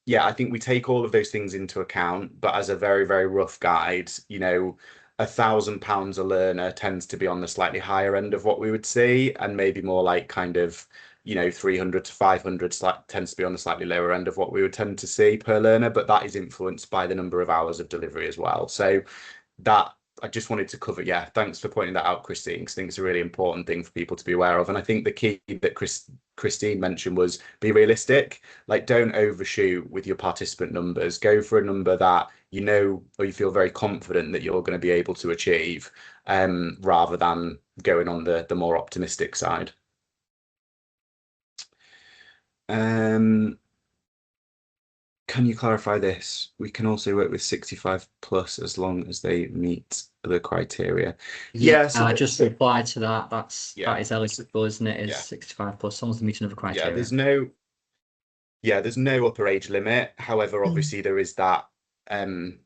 yeah, I think we take all of those things into account, but as a very, very rough guide, you know, £1,000 a learner tends to be on the slightly higher end of what we would see, and maybe more like kind of, you know, 300 to 500 tends to be on the slightly lower end of what we would tend to see per learner, but that is influenced by the number of hours of delivery as well. So that, I just wanted to cover. Yeah, thanks for pointing that out, Christine, because I think it's a really important thing for people to be aware of. And I think the key that Christine mentioned was be realistic. Like, don't overshoot with your participant numbers. Go for a number that you know or you feel very confident that you're going to be able to achieve, rather than going on the more optimistic side. Can you clarify this? We can also work with 65 plus as long as they meet the criteria. Yeah, So I just replied to that. That is eligible, isn't it? Is 65 plus, as long as they meet another criteria. Yeah, there's no upper age limit. However, obviously there is that, you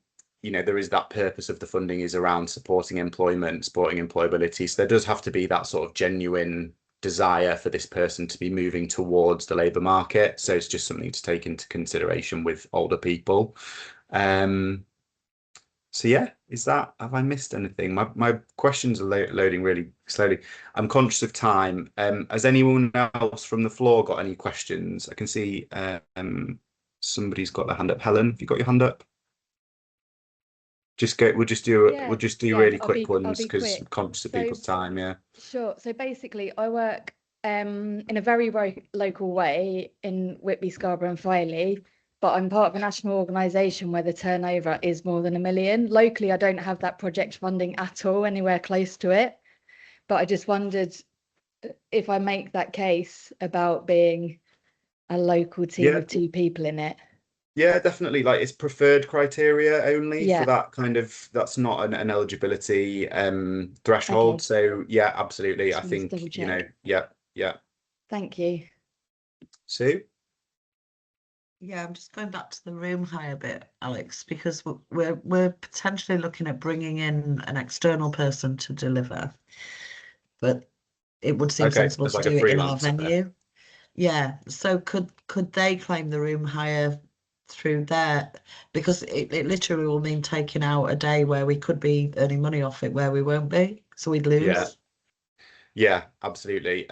know, there is that purpose of the funding is around supporting employment, supporting employability. So there does have to be that sort of genuine desire for this person to be moving towards the labour market. So it's just something to take into consideration with older people. So yeah, have I missed anything? My questions are loading really slowly. I'm conscious of time. Has anyone else from the floor got any questions? I can see somebody's got their hand up. Helen, have you got your hand up? We'll just do really quick ones because I'm conscious of people's time. Yeah. Sure. So basically, I work in a very local way in Whitby, Scarborough, and Filey, but I'm part of a national organisation where the turnover is more than £1 million. Locally, I don't have that project funding at all, anywhere close to it. But I just wondered if I make that case about being a local team of 2 people in it. Yeah, definitely. Like, it's preferred criteria only Yeah. for that kind of, that's not an eligibility threshold. Okay. So yeah, absolutely. Just I wanted to think, double you know, check. yeah. Thank you. Sue? Yeah, I'm just going back to the room hire bit, Alex, because we're potentially looking at bringing in an external person to deliver, but it would seem sensible to do it in our venue. Yeah, so could they claim the room hire through there? Because it literally will mean taking out a day where we could be earning money off it, where we won't be, so we'd lose. Yeah, absolutely.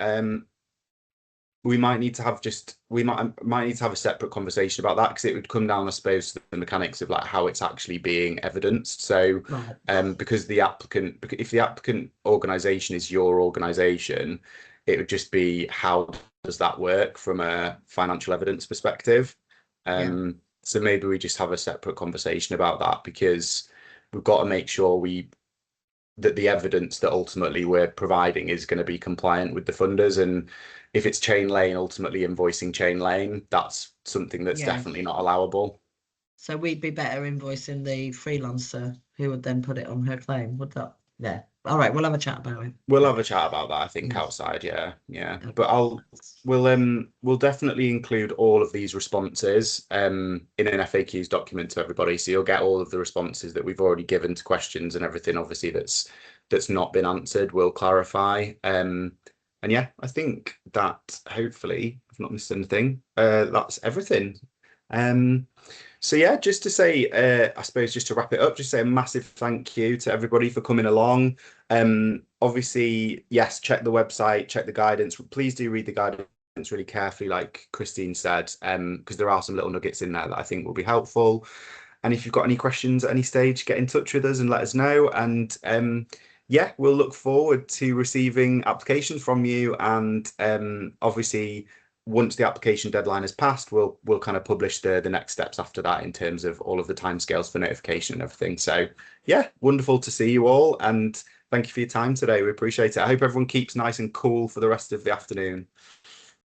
We might need to have a separate conversation about that, because it would come down, I suppose, to the mechanics of like how it's actually being evidenced. So because if the applicant organisation is your organisation, it would just be, how does that work from a financial evidence perspective? So maybe we just have a separate conversation about that, because we've got to make sure that the evidence that ultimately we're providing is going to be compliant with the funders. And if it's chain lane, ultimately invoicing chain lane, that's something that's definitely not allowable. So we'd be better invoicing the freelancer who would then put it on her claim, would that? Yeah. All right, we'll have a chat about it. We'll have a chat about that, I think, outside, yeah. But we'll definitely include all of these responses in an FAQs document to everybody. So you'll get all of the responses that we've already given to questions, and everything obviously that's not been answered, we'll clarify. And yeah, I think that hopefully I've not missed anything. That's everything. So yeah, just to say, I suppose just to wrap it up, just say a massive thank you to everybody for coming along. Obviously, yes, check the website, check the guidance. Please do read the guidance really carefully, like Christine said, because there are some little nuggets in there that I think will be helpful. And if you've got any questions at any stage, get in touch with us and let us know. And yeah, we'll look forward to receiving applications from you. And obviously, once the application deadline has passed, we'll kind of publish the next steps after that in terms of all of the timescales for notification and everything. So yeah, wonderful to see you all, and thank you for your time today. We appreciate it. I hope everyone keeps nice and cool for the rest of the afternoon.